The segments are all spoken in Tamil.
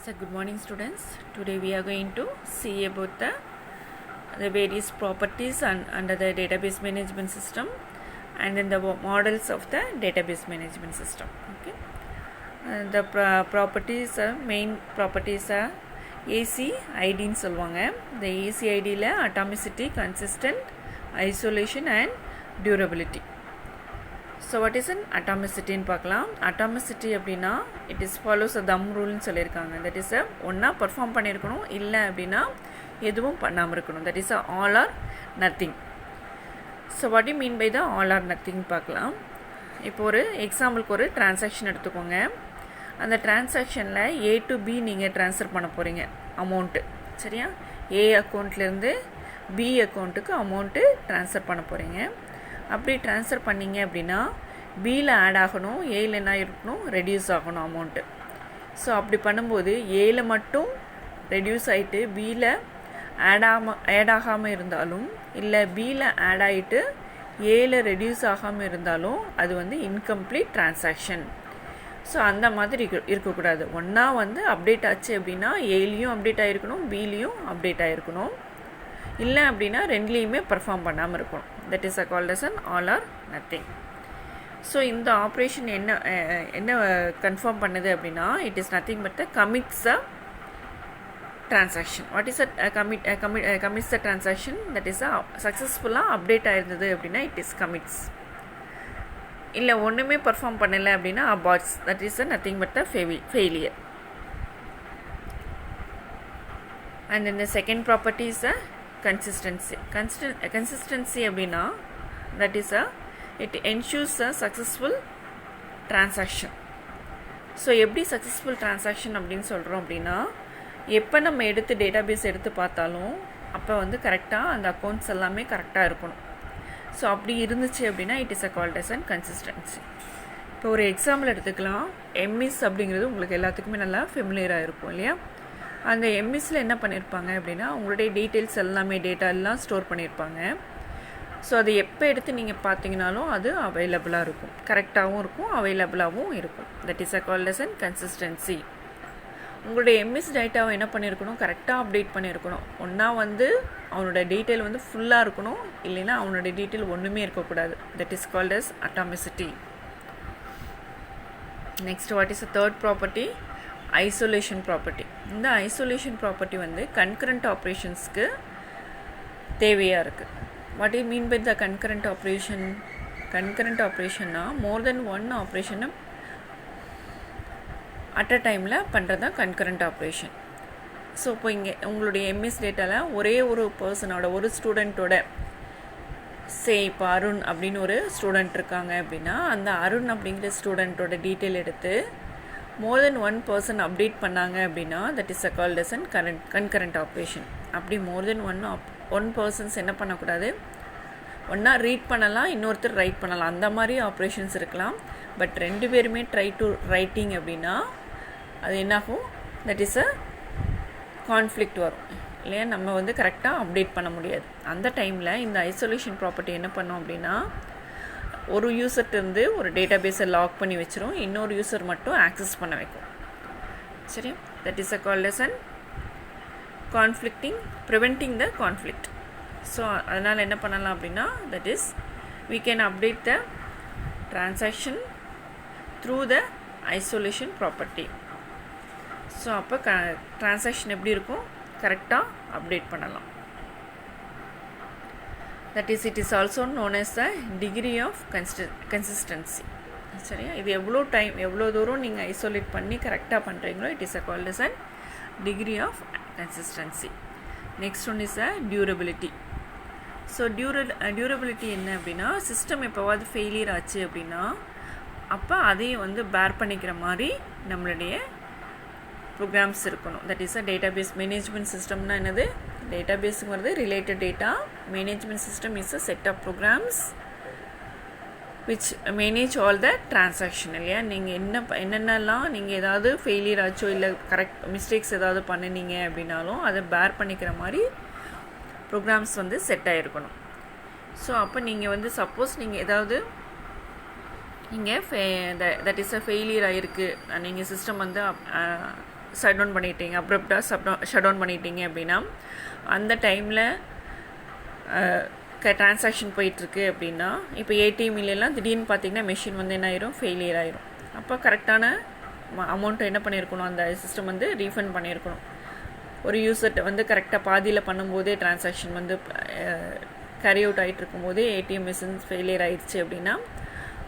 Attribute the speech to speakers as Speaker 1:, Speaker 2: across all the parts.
Speaker 1: So good morning students. Today we are going to see about the various properties under the database management system and then the models of the database management system. Okay. The properties main properties are ACID ன்னு சொல்லுவாங்க. The ACID ல atomicity, consistent, isolation and durability. So what is an atomicity ன்னு பார்க்கலாம். Atomicity அப்படின்னா it is follows a thumb rule ன்னு சொல்லியிருக்காங்க. That is ஒன்றா perform பண்ணியிருக்கணும், இல்லை அப்படின்னா எதுவும் பண்ணாமல் இருக்கணும். That is all or nothing. So what do you mean by the all or nothing பார்க்கலாம். இப்போ ஒரு எக்ஸாம்பிளுக்கு ஒரு டிரான்சாக்ஷன் எடுத்துக்கோங்க. அந்த டிரான்சாக்ஷனில் A to B நீங்கள் ட்ரான்ஸ்ஃபர் பண்ண போகிறீங்க அமௌண்ட்டு, சரியா? A அக்கௌண்ட்லேருந்து B அக்கௌண்ட்டுக்கு அமௌண்ட்டு ட்ரான்ஸ்ஃபர் பண்ண போகிறீங்க. அப்படி ட்ரான்ஸ்ஃபர் பண்ணிங்க அப்படின்னா பியில் ஆட் ஆகணும், ஏயில் என்ன இருக்கணும், ரெடியூஸ் ஆகணும் அமௌண்ட்டு. ஸோ அப்படி பண்ணும்போது ஏயில் மட்டும் ரெடியூஸ் ஆகிட்டு பியில் ஆட் ஆகாமல் இருந்தாலும், இல்லை பியில் ஆட் ஆகிட்டு ஏயில் ரெடியூஸ் ஆகாமல் இருந்தாலும் அது வந்து இன்கம்ப்ளீட் டிரான்சாக்ஷன். ஸோ அந்த மாதிரி இருக்கக்கூடாது. ஒன்றா வந்து அப்டேட் ஆச்சு அப்படின்னா ஏலையும் அப்டேட் ஆகிருக்கணும், பிலையும் அப்டேட் ஆகிருக்கணும். இல்லை அப்படின்னா ரெண்டுலேயுமே பர்ஃபார்ம் பண்ணாமல் இருக்கணும். That is called as an all or nothing. So இந்த ஆப்ரேஷன் என்ன கன்ஃபார்ம் பண்ணுது அப்படின்னா it is nothing but the commits a transaction. What is commits the transaction? That is சக்ஸஸ்ஃபுல்லாக அப்டேட் ஆயிருந்தது அப்படின்னா இட் இஸ் கமிட்ஸ். இல்லை ஒன்றுமே பர்ஃபார்ம் பண்ணலை அப்படின்னா aborts. That is a nothing but the failure. And then the second property is consistency. Consistency அப்படின்னா that is it ensures a successful transaction. So எப்படி சக்ஸஸ்ஃபுல் டிரான்சாக்ஷன் அப்படின்னு சொல்கிறோம் அப்படின்னா, எப்போ நம்ம டேட்டாபேஸ் எடுத்து பார்த்தாலும் அப்போ வந்து கரெக்டாக அந்த அக்கௌண்ட்ஸ் எல்லாமே கரெக்டாக இருக்கணும். ஸோ அப்படி இருந்துச்சு அப்படின்னா it is called as and consistency. இப்போ ஒரு எக்ஸாம்பிள் எடுத்துக்கலாம். எம்இஸ் அப்படிங்கிறது உங்களுக்கு எல்லாத்துக்குமே நல்லா ஃபெமிலியராக இருக்கும் இல்லையா? அந்த எம்எஸ்சில் என்ன பண்ணியிருப்பாங்க அப்படின்னா உங்களுடைய டீட்டெயில்ஸ் எல்லாமே டேட்டா எல்லாம் ஸ்டோர் பண்ணியிருப்பாங்க. ஸோ அதை எப்போ எடுத்து நீங்கள் பார்த்தீங்கனாலும் அது அவைலபிளாக இருக்கும், கரெக்டாகவும் இருக்கும், அவைலபிளாகவும் இருக்கும். That is called as and consistency. உங்களுடைய எம்எஸ் டேட்டாவை என்ன பண்ணியிருக்கணும், கரெக்டாக அப்டேட் பண்ணியிருக்கணும். ஒன்றா வந்து அவனோட டீட்டெயில் வந்து ஃபுல்லாக இருக்கணும், இல்லைன்னா அவனோட டீட்டெயில் ஒன்றுமே இருக்கக்கூடாது. That is called as atomicity. Next what is the third property? Isolation property. இந்த ஐசோலேஷன் ப்ராப்பர்ட்டி வந்து கன்கரண்ட் ஆப்ரேஷன்ஸ்க்கு தேவையாக இருக்குது. What you mean by the concurrent operation? Concurrent ஆப்ரேஷன்னா மோர் தென் ஒன் ஆப்ரேஷனை அட் அ டைமில் பண்ணுறது தான் கன்கரண்ட் ஆப்ரேஷன். ஸோ இப்போ இங்கே உங்களுடைய எம்எஸ் டேட்டாவில் ஒரே ஒரு பர்சனோட, ஒரு ஸ்டூடெண்ட்டோட, இப்போ அருண் அப்படின்னு ஒரு ஸ்டூடெண்ட் இருக்காங்க அப்படின்னா அந்த அருண் அப்படிங்கிற ஸ்டூடெண்ட்டோட டீட்டெயில் எடுத்து more than one person update பண்ணாங்க அப்படின்னா that is called as and concurrent operation. அப்படி மோர் தென் ஒன் பர்சன்ஸ் என்ன பண்ணக்கூடாது, ஒன்றா ரீட் பண்ணலாம், இன்னொருத்தர் ரைட் பண்ணலாம், அந்த மாதிரி ஆப்ரேஷன்ஸ் இருக்கலாம். பட் ரெண்டு பேருமே ட்ரை டு ரைட்டிங் அப்படின்னா அது என்னாகும், தட் இஸ் அ கான்ஃப்ளிக்ட் வரும் இல்லையா? நம்ம வந்து கரெக்டாக அப்டேட் பண்ண முடியாது. அந்த டைமில் இந்த ஐசோலேஷன் ப்ராப்பர்ட்டி என்ன பண்ணோம் அப்படின்னா ஒரு யூசர்கிட்டருந்து ஒரு டேட்டாபேஸை லாக் பண்ணி வச்சிரும், இன்னொரு யூசர் மட்டும் ஆக்சஸ் பண்ண வைக்கும். சரி, that is called as and conflicting, preventing the conflict. So அதனால் என்ன பண்ணலாம் அப்படின்னா that is we can update the transaction through the isolation property. So அப்போ டிரான்சாக்ஷன் எப்படி இருக்கும், கரெக்டாக அப்டேட் பண்ணலாம். That is, it is also known as the degree of consistency. சரியா? இது எவ்வளோ தூரம் நீங்கள் ஐசோலேட் பண்ணி கரெக்டாக பண்ணுறீங்களோ it is called as and degree of consistency. Next one is durability. So durability என்ன அப்படின்னா, சிஸ்டம் எப்போவாது ஃபெயிலியர் ஆச்சு அப்படின்னா அப்போ அதையும் வந்து பேர் பண்ணிக்கிற மாதிரி நம்மளுடைய ப்ரோக்ராம்ஸ் இருக்கணும். That is a database management சிஸ்டம்னா என்னது? டேட்டாபேஸுங்கிறது related data. Management system is a set of programs which manage all the transaction இல்லையா? நீங்கள் என்னென்னலாம் நீங்கள் ஏதாவது ஃபெயிலியர் ஆச்சோ இல்லை கரெக்ட் மிஸ்டேக்ஸ் ஏதாவது பண்ணினீங்க அப்படின்னாலும் அதை பேர் பண்ணிக்கிற மாதிரி ப்ரோக்ராம்ஸ் வந்து செட் ஆகிருக்கணும். ஸோ அப்போ நீங்கள் வந்து சப்போஸ் நீங்கள் ஏதாவது இங்கே தட் இஸ் அ ஃபெயிலியர் ஆகிருக்கு, நீங்கள் சிஸ்டம் வந்து ஷட் டவுன் பண்ணிட்டீங்க, அப்ரப்டாக ஷட் டவுன் பண்ணிட்டீங்க அப்படின்னா அந்த டைமில் ட்ரான்சாக்ஷன் போயிட்டுருக்கு அப்படின்னா இப்போ ஏடிஎம் இல்லைலாம் திடீர்னு பார்த்தீங்கன்னா மெஷின் வந்து என்ன ஆயிரும், ஃபெயிலியர் ஆயிரும். அப்போ கரெக்டான அமௌண்ட்டை என்ன பண்ணியிருக்கணும், அந்த சிஸ்டம் வந்து ரீஃபண்ட் பண்ணியிருக்கணும். ஒரு யூசர்கிட்ட வந்து கரெக்டாக பாதியில் பண்ணும்போதே ட்ரான்சாக்ஷன் வந்து கேரி அவுட் ஆகிட்டு இருக்கும்போதே ஏடிஎம் மிஷின் ஃபெயிலியர் ஆயிடுச்சு அப்படின்னா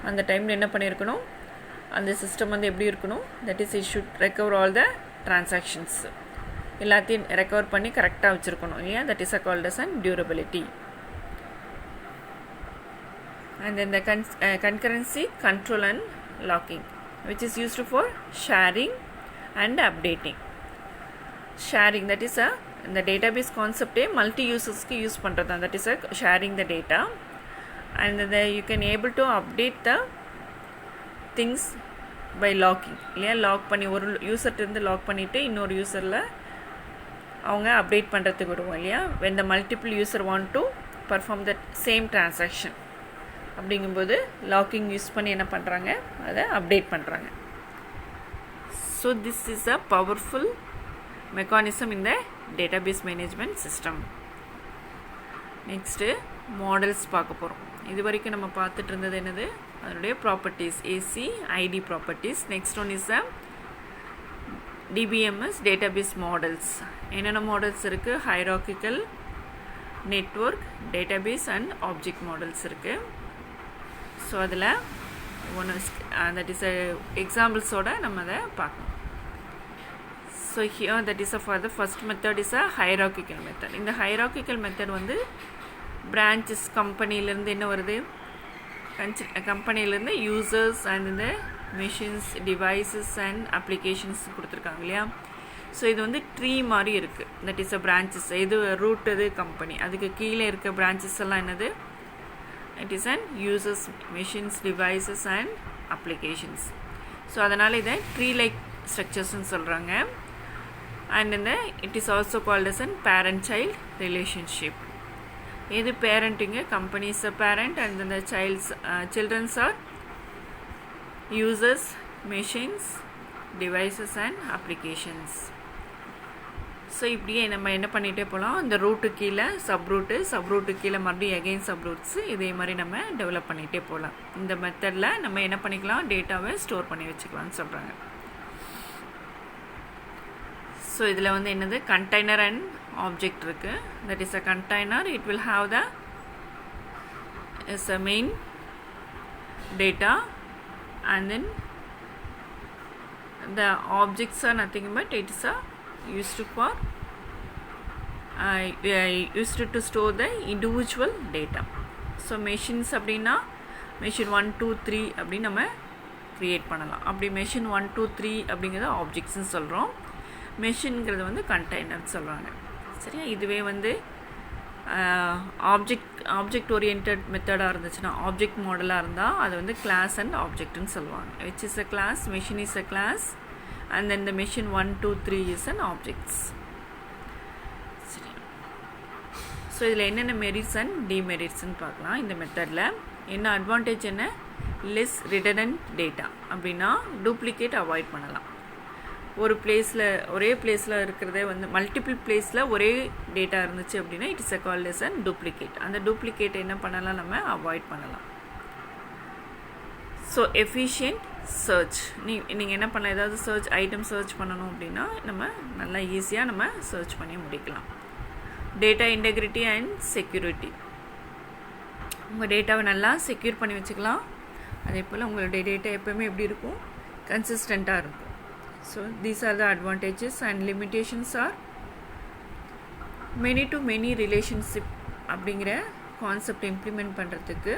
Speaker 1: அந்த டைமில் என்ன பண்ணியிருக்கணும், அந்த சிஸ்டம் வந்து எப்படி இருக்கணும், that is it should recover all the transactions, எல்லாத்தையும் ரெக்கவர் பண்ணி கரெக்டாக வச்சுருக்கணும் இல்லையா. That is called as and durability. And then the concurrency, control and locking, which is used for sharing and updating. Sharing, that is the database concept multi users ku use pandratha, that is sharing the data, and you can able to update the things by locking இல்லையா. லாக் பண்ணி ஒரு யூசர்ட்ட இருந்து லாக் பண்ணிவிட்டு இன்னொரு யூசரில் அவங்க அப்டேட் பண்ணுறதுக்கு விடுவோம் இல்லையா. when the multiple user want to perform that same transaction அப்படிங்கும்போது லாக்கிங் யூஸ் பண்ணி என்ன பண்ணுறாங்க, அதை அப்டேட் பண்ணுறாங்க. So this is a powerful mechanism in the database management system. Next models பார்க்க போகிறோம். இது வரைக்கும் நம்ம பார்த்துட்டு இருந்தது என்னது, அதனுடைய properties, AC ID properties. Next one is a DBMS database models. என்னென்ன மாடல்ஸ் இருக்குது, hierarchical, network, database and object models இருக்குது. ஸோ அதில் ஒன்று தட் இஸ் எக்ஸாம்பிள்ஸோடு நம்ம அதை பார்க்கணும். So here that is for the first method is a hierarchical method. இந்த ஹைரார்க்கிக்கல் மெத்தட் வந்து பிரான்ச்சஸ் கம்பெனிலேருந்து என்ன வருது, கம்பெனிலேருந்து யூசர்ஸ் அண்ட் இந்த மிஷின்ஸ், டிவைசஸ் அண்ட் அப்ளிகேஷன்ஸ் கொடுத்துருக்காங்க இல்லையா. ஸோ இது வந்து ட்ரீ மாதிரி இருக்குது. தட் இஸ் அ பிரான்ச்சஸ், இது ரூட், இது கம்பெனி, அதுக்கு கீழே இருக்க பிரான்ச்சஸ் எல்லாம் என்னது, it is an users, machines, devices and applications. So அதனால இதை tree like structures ன்னு சொல்கிறாங்க. and in the it is also called as an parent child relationship. எது பேரண்டிங்க, company is a parent and then the children are users, machines, devices and applications. So இப்படியே நம்ம என்ன பண்ணிகிட்டே போகலாம், இந்த ரூட்டு கீழே சப்ரூட்டு கீழே மறுபடியும் எகெயின் சப்ரூட்ஸு, இதே மாதிரி நம்ம டெவலப் பண்ணிகிட்டே போகலாம். இந்த மெத்தடில் நம்ம என்ன பண்ணிக்கலாம், டேட்டாவை ஸ்டோர் பண்ணி வச்சுக்கலாம்னு சொல்கிறாங்க. ஸோ இதில் வந்து என்னது, கண்டெய்னர் அண்ட் ஆப்ஜெக்ட் இருக்குது. That is a container, it will have the is a main data and then the objects are nothing but it is a used for used to store the individual data. So machines அப்படின்னா மெஷின் 1 2 3 அப்படின்னு நம்ம க்ரியேட் பண்ணலாம். அப்படி மெஷின் 1 2 3 அப்படிங்கிறத ஆப்ஜெக்ட்ஸ்ன்னு சொல்கிறோம். மெஷின்ங்கிறது வந்து கண்டெய்னர் சொல்கிறாங்க. சரியா, இதுவே வந்து ஆப்ஜெக்ட் ஓரியன்ட் மெத்தடாக இருந்துச்சுன்னா, ஆப்ஜெக்ட் மாடலாக இருந்தால் அது வந்து கிளாஸ் அண்ட் ஆப்ஜெக்ட்னு சொல்லுவாங்க. Which is a class, machine is a class and then the machine 1 2 3 is an objects. சரி, ஸோ இதில் என்னென்ன மெரிட்ஸ் அண்ட் டிமெரிட்ஸ்ன்னு பார்க்கலாம். இந்த மெத்தடில் என்ன அட்வான்டேஜ், என்ன லெஸ் ரிடண்டன்ட் டேட்டா அப்படின்னா டூப்ளிகேட் அவாய்ட் பண்ணலாம். ஒரே பிளேஸில் இருக்கிறதே வந்து மல்டிபிள் பிளேஸில் ஒரே டேட்டா இருந்துச்சு அப்படின்னா it is a called as and duplicate. அந்த டூப்ளிகேட் என்ன பண்ணலாம், நம்ம அவாய்ட் பண்ணலாம். ஸோ எஃபிஷியன்ட் சர்ச், நீங்கள் என்ன பண்ணலாம், ஏதாவது சர்ச் ஐட்டம் சர்ச் பண்ணணும் அப்படின்னா நம்ம நல்லா ஈஸியாக நம்ம சர்ச் பண்ணி முடிக்கலாம். டேட்டா இன்டெகிரிட்டி அண்ட் செக்யூரிட்டி, உங்கள் டேட்டாவை நல்லா செக்யூர் பண்ணி வச்சுக்கலாம். அதே போல் உங்களுடைய டேட்டா எப்போவுமே எப்படி இருக்கும், கன்சிஸ்டண்ட்டாக இருக்கும். So these are the advantages and limitations are many to many relationship அப்படிங்கிற கான்செப்ட் இம்ப்ளிமெண்ட் பண்ணுறதுக்கு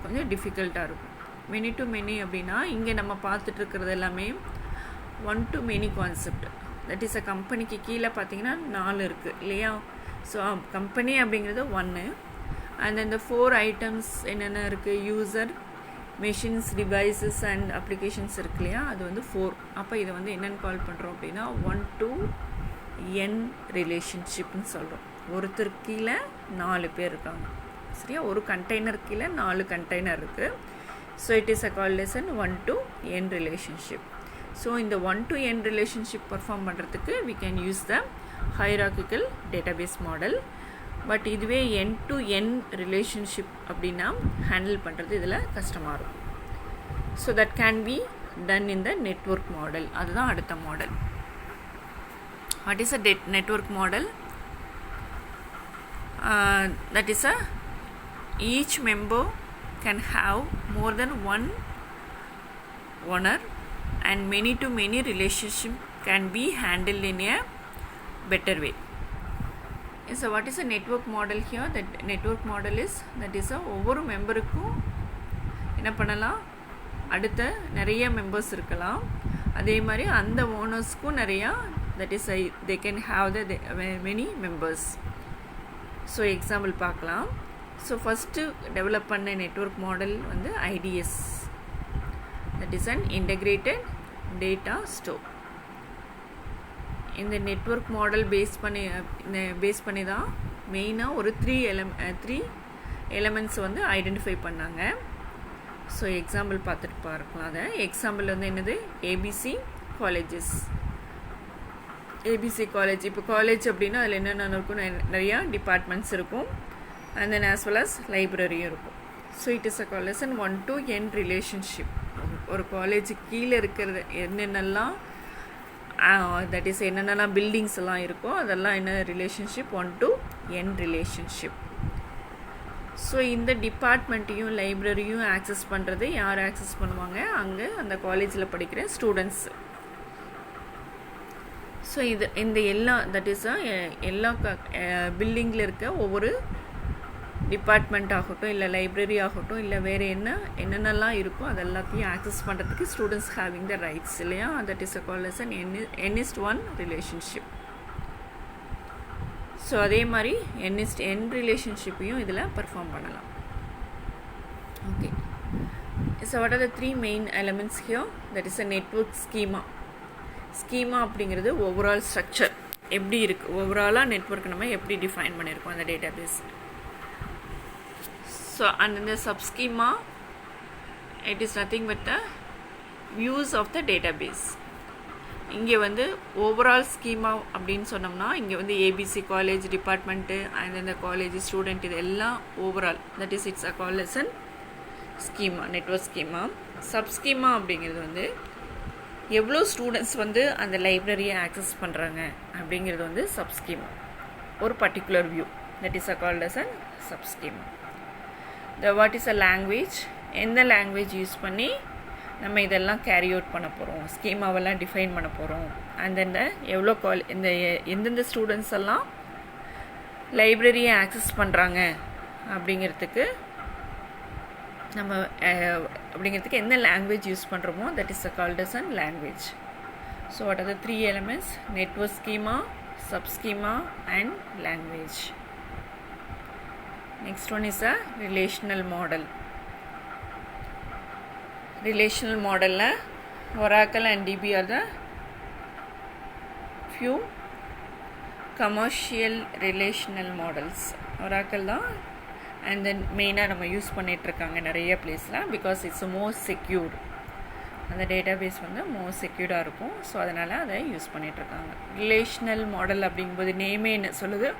Speaker 1: கொஞ்சம் டிஃபிகல்ட்டாக இருக்கும். மெனி டு மெனி அப்படின்னா இங்கே நம்ம பார்த்துட்ருக்கிறது எல்லாமே 1 to many concept. That is அ கம்பெனிக்கு கீழே பார்த்தீங்கன்னா 4 இருக்குது இல்லையா. ஸோ கம்பெனி அப்படிங்கிறது 1 அண்ட் இந்த 4 ஐட்டம்ஸ் என்னென்ன இருக்குது, user, machines, devices and applications இருக்கு இல்லையா, அது வந்து 4. அப்போ இதை வந்து என்னென்னு கால் பண்ணுறோம் அப்படின்னா 1 to n ரிலேஷன்ஷிப்னு சொல்கிறோம். ஒருத்தர் கீழே 4 பேர் இருக்காங்க. சரியா, ஒரு கண்டெய்னர் கீழே 4 கண்டெய்னர் இருக்குது. So it is a called as an 1 to n relationship. So இந்த 1 to n ரிலேஷன்ஷிப் பர்ஃபார்ம் பண்ணுறதுக்கு we can use the hierarchical database model. But இதுவே n to n ரிலேஷன்ஷிப் அப்படின்னா ஹேண்டில் பண்ணுறது இதில் கஷ்டமாக இருக்கும். So that can be done in the network model. அதுதான் அடுத்த model. What is a network model? That is each member can have more than one owner and many to many relationship can be handled in a better way. So what is a network model here? That network model is that is ஒவ்வொரு மெம்பருக்கும் என்ன பண்ணலாம், அடுத்த நிறைய மெம்பர்ஸ் இருக்கலாம். அதே மாதிரி அந்த ஓனர்ஸ்க்கும் நிறையா that is they can have the many members. So example பார்க்கலாம். ஸோ ஃபஸ்ட்டு டெவலப் பண்ண நெட்வொர்க் மாடல் வந்து IDS, that is an integrated data store. இந்த நெட்வொர்க் மாடல் பேஸ் பண்ணி தான் மெயினாக ஒரு த்ரீ எலமெண்ட்ஸ் வந்து ஐடென்டிஃபை பண்ணாங்க. ஸோ எக்ஸாம்பிள் பார்த்துட்டு பார்க்கலாம். அதை எக்ஸாம்பிள் வந்து என்னது, ஏபிசி காலேஜஸ். ஏபிசி காலேஜ், இப்போ காலேஜ் அப்படின்னா அதில் என்னென்ன இருக்கும், நிறையா டிபார்ட்மெண்ட்ஸ் இருக்கும், and then as well as லைப்ரரியும் இருக்கும். So it is a call as an 1 to n relationship. ஒரு காலேஜுக்கு கீழே இருக்கிறது என்னென்னலாம் தட் இஸ் என்னென்னலாம் பில்டிங்ஸ் எல்லாம் இருக்கோ அதெல்லாம் என்ன relationship, 1 to n relationship. So இந்த டிபார்ட்மெண்ட்டையும் லைப்ரரியும் ஆக்சஸ் பண்ணுறது யார் ஆக்சஸ் பண்ணுவாங்க, அங்கே அந்த காலேஜில் படிக்கிற ஸ்டூடெண்ட்ஸ். ஸோ இந்த எல்லா தட் இஸ் எல்லா பில்டிங்கில் இருக்க ஒவ்வொரு டிபார்ட்மெண்ட் ஆகட்டும், இல்லை லைப்ரரி ஆகட்டும், இல்லை வேறு என்னென்னலாம் இருக்கோ அது எல்லாத்தையும் ஆக்சஸ் பண்ணுறதுக்கு ஸ்டூடெண்ட்ஸ் ஹேவிங் த ரைட்ஸ் இல்லையா. That is a call as an n1 relationship. So அதே மாதிரி n ரிலேஷன்ஷிப்பையும் இதில் பர்ஃபார்ம் பண்ணலாம். Okay, so what are the 3 main elements here? That is a network schema. Schema அப்படிங்கிறது ஓவரால் ஸ்ட்ரக்சர் எப்படி இருக்குது, ஓவராலாக நெட்வொர்க் நம்ம எப்படி டிஃபைன் பண்ணியிருக்கோம் அந்த டேட்டா பேஸ். ஸோ அந்த subschema it is nothing but the views of the database. இங்கே வந்து ஓவரால் ஸ்கீமா அப்படின்னு சொன்னோம்னா இங்கே வந்து ஏபிசி காலேஜ் டிபார்ட்மெண்ட்டு அண்ட் இந்த காலேஜ் ஸ்டூடெண்ட் இது எல்லாம் overall that is it's a call as an schema, network schema. Subschema அப்படிங்கிறது வந்து எவ்வளோ ஸ்டூடெண்ட்ஸ் வந்து அந்த லைப்ரரியை ஆக்சஸ் பண்ணுறாங்க அப்படிங்கிறது வந்து சப்ஸ்கீமா, ஒரு particular view. That is a called as an subschema. What is a language, எந்த லாங்குவேஜ் யூஸ் பண்ணி நம்ம இதெல்லாம் கேரி அவுட் பண்ண போகிறோம், ஸ்கீமாவெல்லாம் டிஃபைன் பண்ண போகிறோம், அந்த எவ்வளோ எந்தெந்த ஸ்டூடெண்ட்ஸ் எல்லாம் லைப்ரரியை ஆக்சஸ் பண்ணுறாங்க அப்படிங்கிறதுக்கு நம்ம அப்படிங்கிறதுக்கு என்ன லாங்குவேஜ் யூஸ் பண்ணுறோமோ that is a called as an language. So what are the 3 elements? Network schema, subschema and language. Next one is a relational model. Relational மாடலில் Oracle and DB are the few commercial relational models. Oracle தான் அண்ட் தென் மெயினாக நம்ம யூஸ் பண்ணிகிட்ருக்காங்க நிறைய பிளேஸில், பிகாஸ் இட்ஸ் மோஸ்ட் செக்யூர்டு. அந்த டேட்டா பேஸ் வந்து மோஸ்ட் செக்யூர்டாக இருக்கும். ஸோ அதனால் அதை யூஸ் பண்ணிகிட்ருக்காங்க. ரிலேஷனல் மாடல் அப்படிங்கும்போது நேமே என்ன சொல்லுது,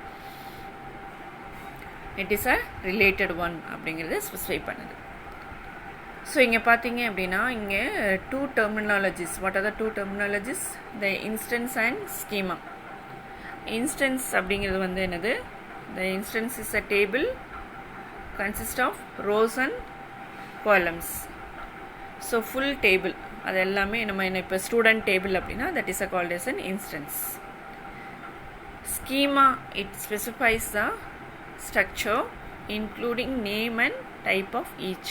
Speaker 1: it is a related one அப்படிங்கிறத ஸ்பெசிஃபை பண்ணுது. ஸோ இங்கே பார்த்தீங்க அப்படின்னா இங்கே 2 terminologies. What are the 2 terminologies? The instance and schema. Instance அப்படிங்கிறது வந்து என்னது, த instance is a table consist of rows and columns. So full table அது எல்லாமே நம்ம என்ன இப்போ ஸ்டூடெண்ட் டேபிள் அப்படின்னா that is called as an instance. Schema it specifies the structure including name and type of each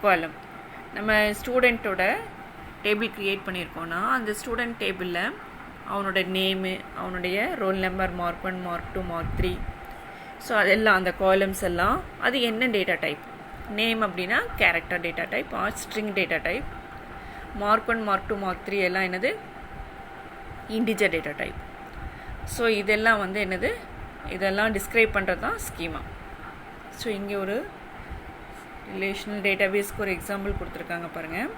Speaker 1: column. நம்ம ஸ்டூடெண்ட்டோட டேபிள் க்ரியேட் பண்ணியிருக்கோன்னா அந்த ஸ்டூடெண்ட் டேபிளில் அவனோட நேமு, அவனுடைய roll number, mark 1, mark 2, mark 3, so அதெல்லாம் அந்த காலம்ஸ் எல்லாம் அது என்ன டேட்டா டைப். நேம் அப்படின்னா character data type R string data type. Mark 1, mark 2, mark 3 எல்லாம் என்னது, இன்டிஜர் டேட்டா டைப். ஸோ இதெல்லாம் வந்து என்னது, இதெல்லாம் டிஸ்கிரைப் பண்ணுறது தான் ஸ்கீமா. ஸோ இங்கே ஒரு ரிலேஷனல் டேட்டா பேஸ்க்கு ஒரு எக்ஸாம்பிள் கொடுத்துருக்காங்க பாருங்கள்.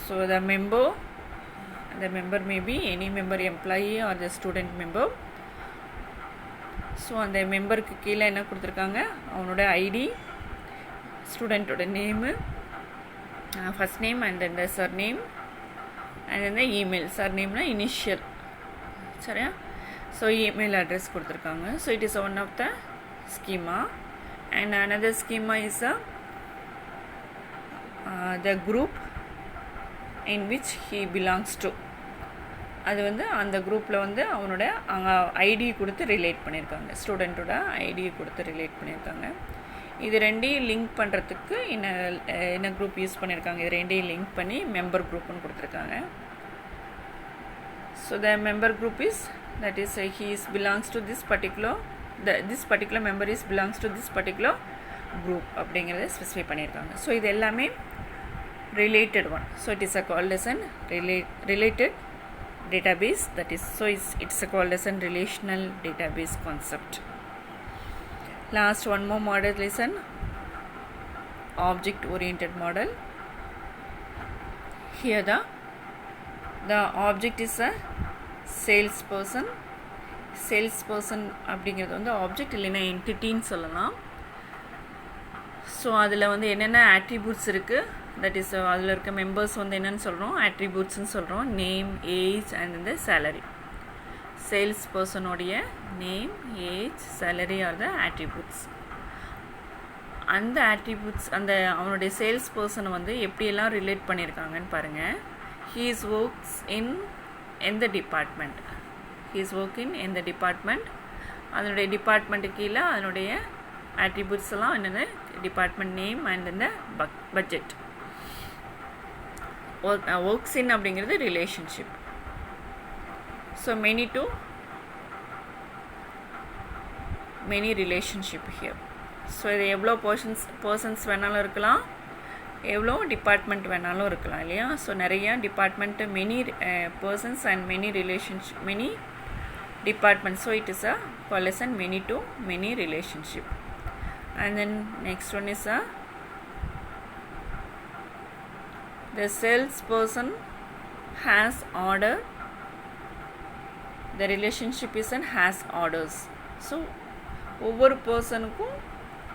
Speaker 1: So the member may be any member, employee or the student member. So அந்த மெம்பருக்கு கீழே என்ன கொடுத்துருக்காங்க, அவனோட ஐடி, ஸ்டூடெண்ட்டோட name, first name and then the surname and then the email. சர் நேம்னா இனிஷியல், சரியா? ஸோ இமெயில் அட்ரஸ் கொடுத்துருக்காங்க. So it is one of the schema. And another schema is the group in which he belongs to. அது வந்து அந்த குரூப்பில் வந்து அவனோட ஐடி கொடுத்து ரிலேட் பண்ணியிருக்காங்க, ஸ்டூடெண்ட்டோட ஐடியை கொடுத்து ரிலேட் பண்ணியிருக்காங்க. இது ரெண்டையும் லிங்க் பண்ணுறதுக்கு என்ன குரூப் யூஸ் பண்ணியிருக்காங்க, இது ரெண்டையும் லிங்க் பண்ணி மெம்பர் குரூப்னு கொடுத்துருக்காங்க. So the member group is that is he is belongs to this particular member is belongs to this particular group அப்படிங்கிறத ஸ்பெசிஃபை பண்ணியிருக்காங்க. ஸோ இது எல்லாமே related one. So it is called as an related database, that is, so it's called as an relational database concept. Last one more model is an object oriented model. Here the object is a salesperson. அப்படிங்கிறது வந்து ஆப்ஜெக்ட் இல்லைன்னா என்டிட்டின்னு சொல்லலாம். ஸோ அதில் வந்து என்னென்ன ஆட்ரிபியூட்ஸ் இருக்குது, தட் இஸ் அதில் இருக்க மெம்பர்ஸ் வந்து என்னென்னு சொல்கிறோம், ஆட்ரிபியூட்ஸ்ன்னு சொல்கிறோம். நேம், ஏஜ் அண்ட் இந்த சேலரி. சேல்ஸ் பர்சனுடைய name, age, salary are the attributes. அந்த ஆட்ரிபியூட்ஸ் அந்த அவனுடைய சேல்ஸ் பர்சனை வந்து எப்படியெல்லாம் ரிலேட் பண்ணியிருக்காங்கன்னு பாருங்கள். ஹீ இஸ் ஒர்க்ஸ் இன் எந்த department, he is work in எந்த டிபார்ட்மெண்ட், அதனுடைய டிபார்ட்மெண்ட்டு கீழே அதனுடைய ஆட்ரிபியூட்ஸ் எல்லாம் என்னென்ன, டிபார்ட்மெண்ட் நேம் அண்ட் இந்த பட்ஜெட். ஒர்க்ஸ் இன் அப்படிங்கிறது relationship. So many relationship here. So இது எவ்வளோ பர்சன்ஸ் வேணாலும் இருக்கலாம், எவ்வளோ டிபார்ட்மெண்ட் வேணாலும் இருக்கலாம் இல்லையா? ஸோ நிறையா department, many persons and many relationship, many department. So it is called as many to many relationship. And then next one is the salesperson has order. The relationship is and has orders. So ஒவ்வொரு பர்சனுக்கும்,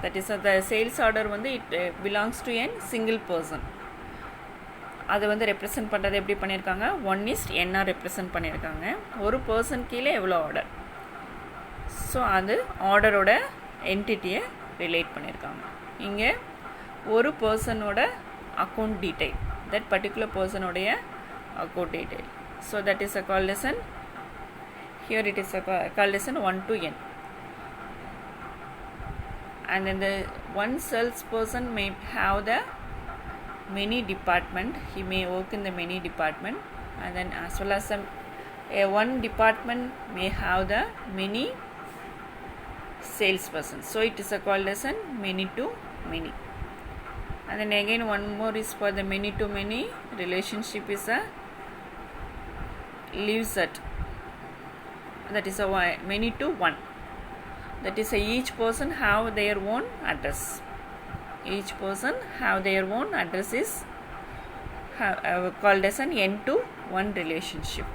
Speaker 1: that is the sales order வந்து it belongs to a single person. அதை வந்து ரெப்ரசன்ட் பண்ணுறது எப்படி பண்ணியிருக்காங்க, 1:n ரெப்ரசன்ட் பண்ணியிருக்காங்க. ஒரு பர்சன் கீழே எவ்வளோ ஆர்டர், ஸோ அது ஆர்டரோட என்டிட்டியை ரிலேட் பண்ணியிருக்காங்க. இங்கே ஒரு பர்சனோட அக்கௌண்ட் டீட்டெயில், தட் பர்டிகுலர் பர்சனுடைய account detail. So that is called as here it is called as 1 to n. And then the one salesperson may have the many department, he may work in the many department, and then as well as one department may have the many salesperson. So it is called as many to many. And then again one more is for the many to many relationship is leaves at, that is many to one. That is each person have their own address. Each person have their own address is called as an n to one relationship.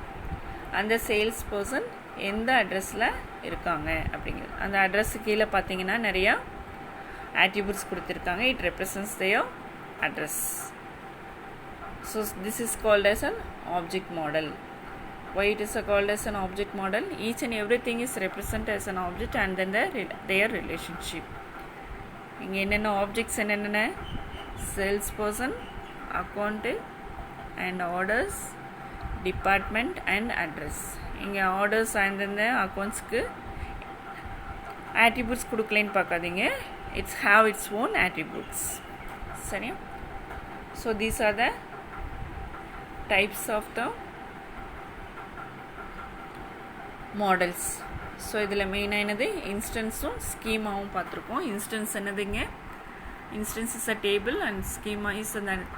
Speaker 1: And the sales person எந்த அட்ரஸில் இருக்காங்க அப்படிங்கிறது, அந்த அட்ரஸு கீழே பார்த்தீங்கன்னா நிறையா ஆட்ரிபியூட்ஸ் கொடுத்துருக்காங்க. It represents their address. So this is called as an object model. Why it is called as an object model? Each and everything is represented as an object and then their relationship. இங்கே என்னென்ன ஆப்ஜெக்ட்ஸ் என்னென்ன, sales person, account and orders, department and address. இங்கே ஆர்டர்ஸ் அண்ட் இந்த அக்கௌண்ட்ஸ்க்கு ஆட்ரிபியூட்ஸ் கொடுக்கலன்னு பார்க்காதீங்க, it's have its own attributes. சரியா? So these are the types of the models. So இதில் மெயினாக என்னது, இன்ஸ்டன்ஸும் ஸ்கீமாவும் பார்த்துருக்கோம். இன்ஸ்டன்ஸ் என்னதுங்க, instance is a table and schema is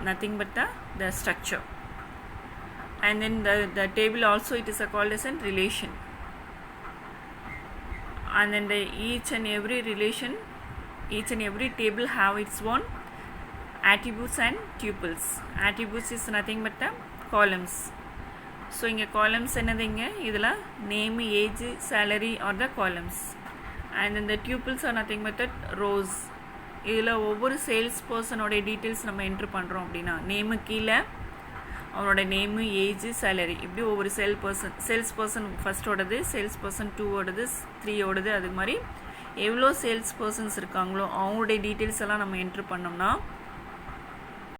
Speaker 1: nothing but the structure. And then the table also it is called as a relation. And then each and every relation, each and every table have its own attributes and tuples. Attributes is nothing but the columns. So இங்கே columns என்னதுங்க இதில் name, age, salary are the columns. And then the tuples are nothing but the rows. இதில் ஒவ்வொரு சேல்ஸ் பர்சனோடைய டீட்டெயில்ஸ் நம்ம என்ட்ரு பண்ணுறோம் அப்படின்னா நேமு கீழே அவனோட நேமு, ஏஜ், சேலரி, இப்படி ஒவ்வொரு சேல்ஸ் பர்சன் ஃபஸ்ட்டோடது, சேல்ஸ் பர்சன் 2ஓடது, 3ஓடது, அது மாதிரி எவ்வளோ சேல்ஸ் பர்சன்ஸ் இருக்காங்களோ அவங்களுடைய டீட்டெயில்ஸ் எல்லாம் நம்ம என்ட்ரு பண்ணோம்னா